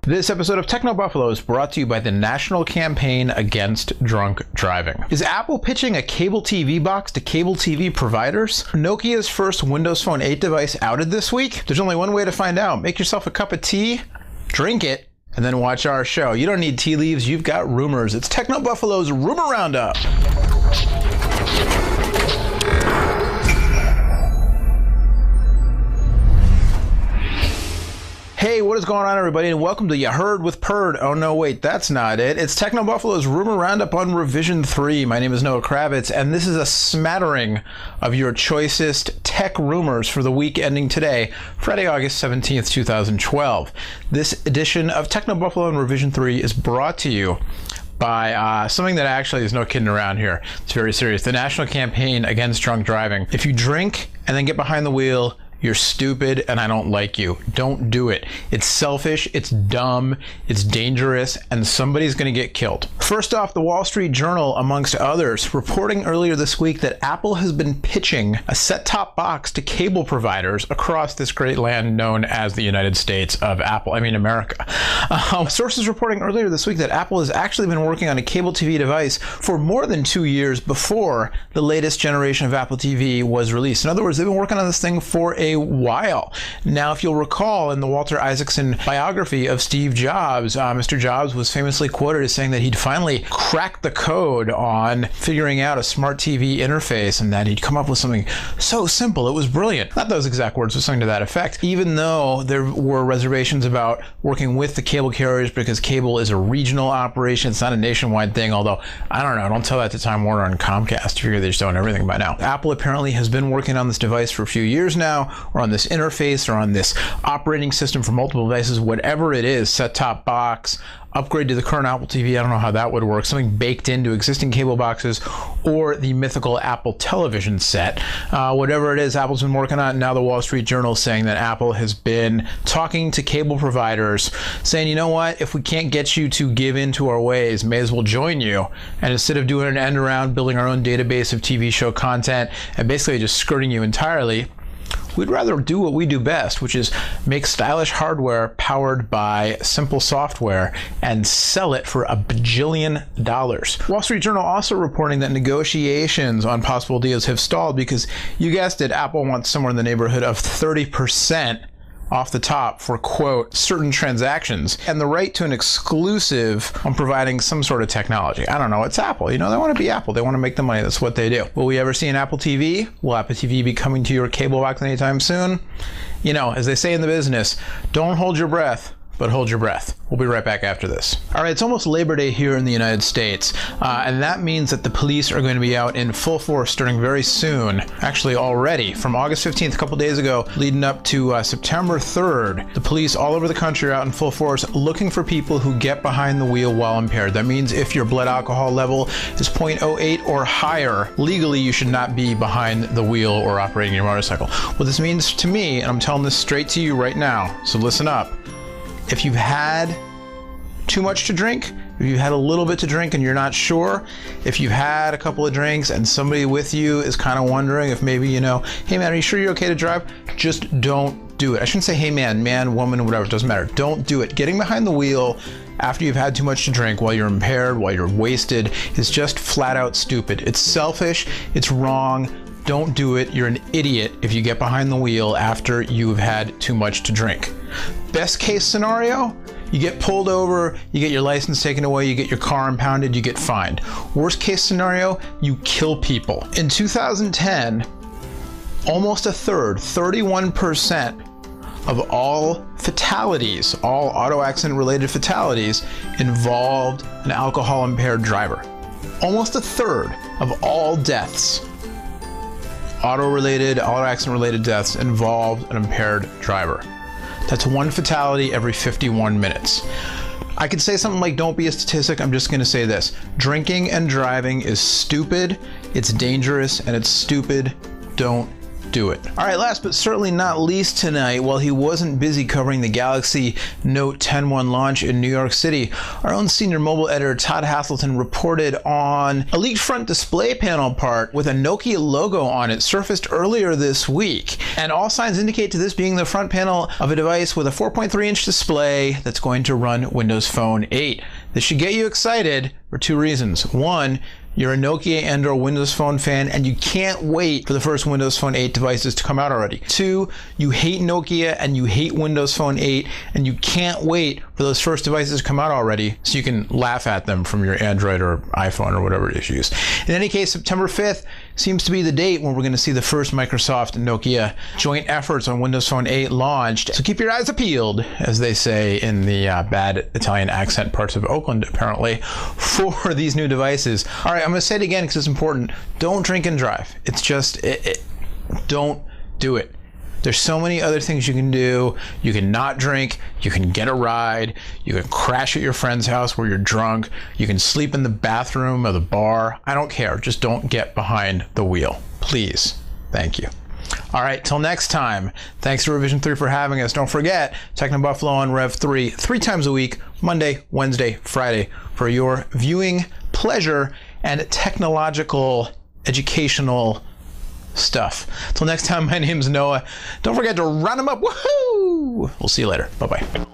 This episode of Techno Buffalo is brought to you by the National Campaign Against Drunk Driving. Is Apple pitching a cable TV box to cable TV providers? Nokia's first Windows Phone 8 device outed this week? There's only one way to find out. Make yourself a cup of tea, drink it, and then watch our show. You don't need tea leaves, you've got rumors. It's Techno Buffalo's Rumor Roundup. Hey, what is going on, everybody, and welcome to You Heard with Purd. Oh no, wait, that's not it. It's Techno Buffalo's Rumor Roundup on Revision 3. My name is Noah Kravitz, and this is a smattering of your choicest tech rumors for the week ending today, Friday, August 17th, 2012. This edition of Techno Buffalo on Revision 3 is brought to you by something that actually is no kidding around here. It's very serious. The National Campaign Against Drunk Driving. If you drink and then get behind the wheel, you're stupid and I don't like you. Don't do it. It's selfish, it's dumb, it's dangerous, and somebody's gonna get killed. First off, the Wall Street Journal, amongst others, reporting earlier this week that Apple has been pitching a set-top box to cable providers across this great land known as the United States of Apple, America. Sources reporting earlier this week that Apple has actually been working on a cable TV device for more than 2 years before the latest generation of Apple TV was released. In other words, they've been working on this thing for a while. Now, if you'll recall in the Walter Isaacson biography of Steve Jobs, Mr. Jobs was famously quoted as saying that he'd finally cracked the code on figuring out a smart TV interface and that he'd come up with something so simple. It was brilliant. Not those exact words, but something to that effect. Even though there were reservations about working with the cable carriers because cable is a regional operation, it's not a nationwide thing, although, I don't know, don't tell that to Time Warner and Comcast. I figure they just own everything by now. Apple apparently has been working on this device for a few years now, or on this interface, or on this operating system for multiple devices, whatever it is, set-top box, upgrade to the current Apple TV, I don't know how that would work, something baked into existing cable boxes, or the mythical Apple television set. Whatever it is, Apple's been working on it. Now the Wall Street Journal is saying that Apple has been talking to cable providers, saying, you know what, if we can't get you to give in to our ways, may as well join you. And instead of doing an end around, building our own database of TV show content, and basically just skirting you entirely, we'd rather do what we do best, which is make stylish hardware powered by simple software and sell it for $1 bajillion. Wall Street Journal also reporting that negotiations on possible deals have stalled because, you guessed it, Apple wants somewhere in the neighborhood of 30% off the top for, quote, certain transactions, and the right to an exclusive on providing some sort of technology. I don't know, it's Apple. You know, they want to be Apple. They want to make the money. That's what they do. Will we ever see an Apple TV? Will Apple TV be coming to your cable box anytime soon? You know, as they say in the business, don't hold your breath, but hold your breath. We'll be right back after this. All right, it's almost Labor Day here in the United States, and that means that the police are going to be out in full force starting very soon, actually already, from August 15th, a couple days ago, leading up to September 3rd. The police all over the country are out in full force looking for people who get behind the wheel while impaired. That means if your blood alcohol level is 0.08 or higher, legally you should not be behind the wheel or operating your motorcycle. What this means to me, and I'm telling this straight to you right now, so listen up. If you've had too much to drink, if you've had a little bit to drink and you're not sure, if you've had a couple of drinks and somebody with you is kind of wondering if maybe, you know, hey man, are you sure you're okay to drive? Just don't do it. I shouldn't say hey man, woman, whatever, it doesn't matter. Don't do it. Getting behind the wheel after you've had too much to drink, while you're impaired, while you're wasted, is just flat out stupid. It's selfish, it's wrong. Don't do it. You're an idiot if you get behind the wheel after you've had too much to drink. Best case scenario, you get pulled over, you get your license taken away, you get your car impounded, you get fined. Worst case scenario, you kill people. In 2010, almost a third, 31% of all fatalities, all auto accident related fatalities, involved an alcohol impaired driver. Almost a third of all deaths, auto accident related deaths, involved an impaired driver. That's one fatality every 51 minutes. I could say something like, don't be a statistic. I'm just going to say this. Drinking and driving is stupid, it's dangerous, and it's stupid. Don't do it. All right, last but certainly not least tonight, while he wasn't busy covering the Galaxy Note 10-1 launch in New York City, our own senior mobile editor Todd Haselton reported on a leaked front display panel part with a Nokia logo on it surfaced earlier this week. And all signs indicate to this being the front panel of a device with a 4.3-inch display that's going to run Windows Phone 8. This should get you excited for two reasons. One, you're a Nokia and/or Windows Phone fan and you can't wait for the first Windows Phone 8 devices to come out already. Two, you hate Nokia and you hate Windows Phone 8 and you can't wait for those first devices to come out already so you can laugh at them from your Android or iPhone or whatever it is you use. In any case, September 5th seems to be the date when we're going to see the first Microsoft and Nokia joint efforts on Windows Phone 8 launched. So keep your eyes peeled, as they say in the bad Italian accent parts of Oakland, apparently, for these new devices. All right, I'm going to say it again because it's important. Don't drink and drive. It's just, don't do it. There's so many other things you can do. You can not drink, you can get a ride, you can crash at your friend's house where you're drunk, you can sleep in the bathroom of the bar. I don't care. Just don't get behind the wheel. Please. Thank you. All right, till next time. Thanks to Revision 3 for having us. Don't forget, Techno Buffalo on Rev 3, 3 times a week, Monday, Wednesday, Friday, for your viewing pleasure and technological, educational stuff. Till next time, my name's Noah. Don't forget to run them up. Woohoo! We'll see you later. Bye-bye.